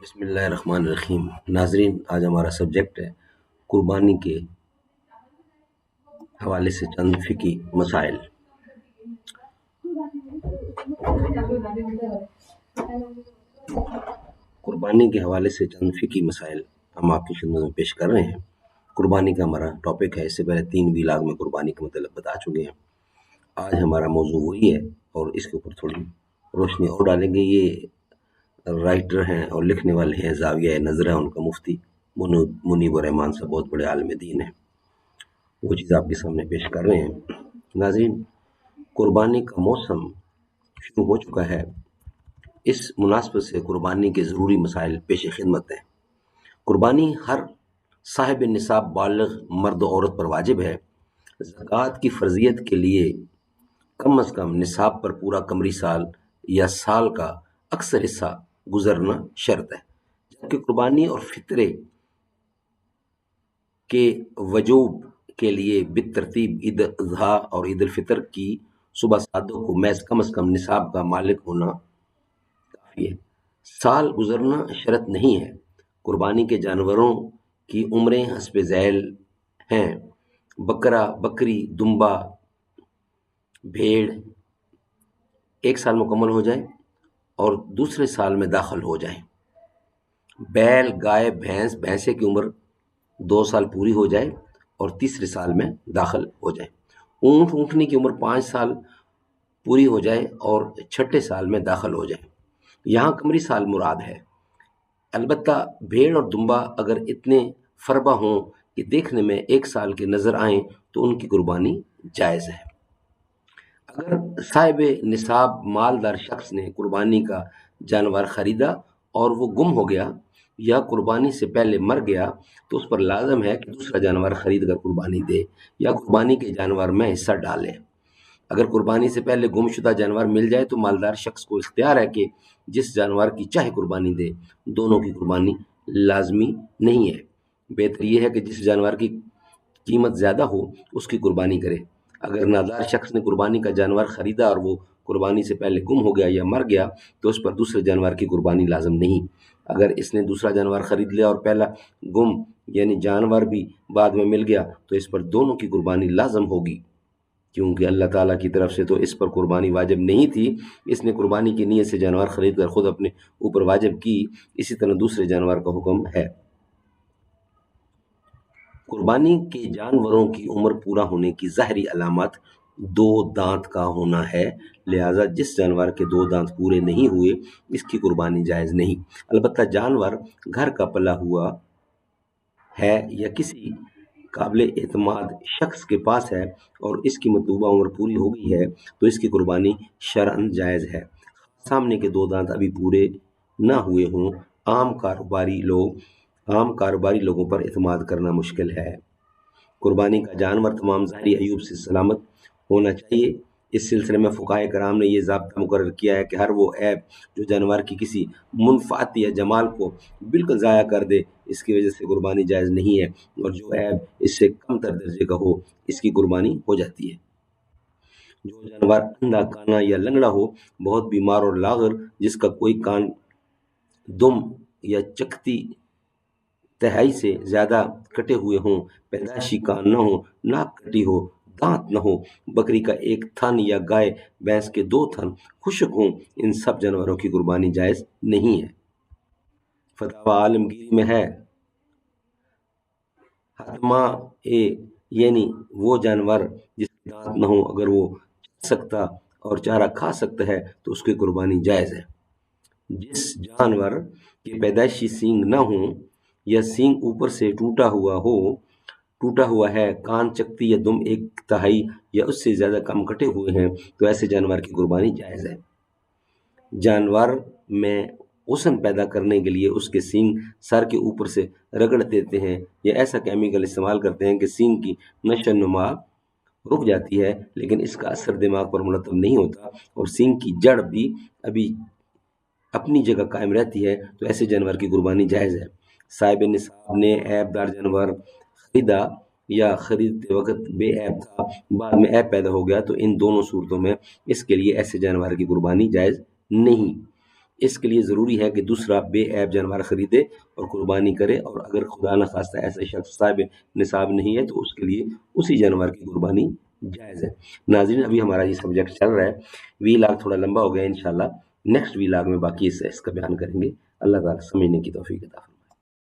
بسم اللہ الرحمن الرحیم۔ ناظرین، آج ہمارا سبجیکٹ ہے قربانی کے حوالے سے چند فقہی مسائل۔ قربانی کے حوالے سے چند فقہی مسائل ہم آپ کی خدمت میں پیش کر رہے ہیں۔ قربانی کا ہمارا ٹاپک ہے، اس سے پہلے 3 ویلاگ میں قربانی کا مطلب بتا چکے ہیں۔ آج ہمارا موضوع وہی ہے اور اس کے اوپر تھوڑی روشنی اور ڈالیں گے۔ یہ رائٹر ہیں اور لکھنے والے ہیں، زاویہ نظر ہے ان کا مفتی منیب الرحمان صاحب، بہت بڑے عالم دین ہیں۔ وہ چیز آپ کے سامنے پیش کر رہے ہیں۔ ناظرین، قربانی کا موسم شروع ہو چکا ہے۔ اس مناسبت سے قربانی کے ضروری مسائل پیش خدمت ہیں۔ قربانی ہر صاحب نصاب بالغ مرد و عورت پر واجب ہے۔ زکوٰۃ کی فرضیت کے لیے کم از کم نصاب پر پورا قمری سال یا سال کا اکثر حصہ گزرنا شرط ہے، جبکہ قربانی اور فطرے کے وجوب کے لیے بالترتیب عید الاضحیٰ اور عید الفطر کی صبح صادق کو محض کم از کم نصاب کا مالک ہونا کافی ہے۔ سال گزرنا شرط نہیں ہے۔ قربانی کے جانوروں کی عمریں حسب ذیل ہیں۔ بکرا، بکری، دمبا، بھیڑ 1 سال مکمل ہو جائے اور دوسرے سال میں داخل ہو جائیں۔ بیل، گائے، بھینسے کی عمر 2 سال پوری ہو جائے اور تیسرے سال میں داخل ہو جائیں۔ اونٹ، اونٹنی کی عمر 5 سال پوری ہو جائے اور 6 سال میں داخل ہو جائیں۔ یہاں قمری سال مراد ہے۔ البتہ بھیڑ اور دمبا اگر اتنے فربہ ہوں کہ دیکھنے میں 1 سال کے نظر آئیں تو ان کی قربانی جائز ہے۔ اگر صاحب نصاب مالدار شخص نے قربانی کا جانور خریدا اور وہ گم ہو گیا یا قربانی سے پہلے مر گیا تو اس پر لازم ہے کہ دوسرا جانور خرید کر قربانی دے یا قربانی کے جانور میں حصہ ڈالے۔ اگر قربانی سے پہلے گم شدہ جانور مل جائے تو مالدار شخص کو اختیار ہے کہ جس جانور کی چاہے قربانی دے، دونوں کی قربانی لازمی نہیں ہے۔ بہتر یہ ہے کہ جس جانور کی قیمت زیادہ ہو اس کی قربانی کرے۔ اگر نادار شخص نے قربانی کا جانور خریدا اور وہ قربانی سے پہلے گم ہو گیا یا مر گیا تو اس پر دوسرے جانور کی قربانی لازم نہیں۔ اگر اس نے دوسرا جانور خرید لیا اور پہلا گم یعنی جانور بھی بعد میں مل گیا تو اس پر دونوں کی قربانی لازم ہوگی، کیونکہ اللہ تعالیٰ کی طرف سے تو اس پر قربانی واجب نہیں تھی۔ اس نے قربانی کی نیت سے جانور خرید کر خود اپنے اوپر واجب کی، اسی طرح دوسرے جانور کا حکم ہے۔ قربانی کے جانوروں کی عمر پورا ہونے کی ظاہری علامت 2 دانت کا ہونا ہے، لہٰذا جس جانور کے 2 دانت پورے نہیں ہوئے اس کی قربانی جائز نہیں۔ البتہ جانور گھر کا پلا ہوا ہے یا کسی قابل اعتماد شخص کے پاس ہے اور اس کی مطلوبہ عمر پوری ہو گئی ہے تو اس کی قربانی شرعاً جائز ہے، سامنے کے 2 دانت ابھی پورے نہ ہوئے ہوں۔ عام کاروباری لوگوں پر اعتماد کرنا مشکل ہے۔ قربانی کا جانور تمام ظاہری عیوب سے سلامت ہونا چاہیے۔ اس سلسلے میں فقہائے کرام نے یہ ضابطہ مقرر کیا ہے کہ ہر وہ عیب جو جانور کی کسی منفعت یا جمال کو بالکل ضائع کر دے اس کی وجہ سے قربانی جائز نہیں ہے، اور جو عیب اس سے کم تر درجے کا ہو اس کی قربانی ہو جاتی ہے۔ جو جانور اندھا، کانا یا لنگڑا ہو، بہت بیمار اور لاغر، جس کا کوئی کان دم یا چکتی تہائی سے زیادہ کٹے ہوئے ہوں، پیدائشی کان نہ ہو، ناک کٹی ہو، دانت نہ ہو، بکری کا 1 تھن یا گائے بھینس کے 2 تھن خشک ہوں، ان سب جانوروں کی قربانی جائز نہیں ہے۔ فتاوی عالمگیری میں ہے، حتما یعنی وہ جانور جس کے دانت نہ ہوں اگر وہ چل سکتا اور چارہ کھا سکتا ہے تو اس کی قربانی جائز ہے۔ جس جانور کے پیدائشی سینگ نہ ہوں یا سینگ اوپر سے ٹوٹا ہوا ہے، کان، چکتی یا دم 1/3 یا اس سے زیادہ کم کٹے ہوئے ہیں تو ایسے جانور کی قربانی جائز ہے۔ جانور میں غصن پیدا کرنے کے لیے اس کے سینگ سر کے اوپر سے رگڑ دیتے ہیں یا ایسا کیمیکل استعمال کرتے ہیں کہ سینگ کی نشو و نما رک جاتی ہے، لیکن اس کا اثر دماغ پر مرتب نہیں ہوتا اور سینگ کی جڑ بھی ابھی اپنی جگہ قائم رہتی ہے تو ایسے جانور کی قربانی جائز ہے۔ صاحب نصاب نے عیب دار جانور خریدا یا خریدتے وقت بے عیب تھا، بعد میں عیب پیدا ہو گیا تو ان دونوں صورتوں میں اس کے لیے ایسے جانور کی قربانی جائز نہیں۔ اس کے لیے ضروری ہے کہ دوسرا بے عیب جانور خریدے اور قربانی کرے، اور اگر خدا نخواستہ ایسا شخص صاحب نصاب نہیں ہے تو اس کے لیے اسی جانور کی قربانی جائز ہے۔ ناظرین، ابھی ہمارا یہ سبجیکٹ چل رہا ہے، ویلاگ تھوڑا لمبا ہو گیا، انشاءاللہ نیکسٹ ویلاگ میں باقی اس کا بیان کریں گے۔ اللہ تعالیٰ سمجھنے کی توفیق عطا فرمائے۔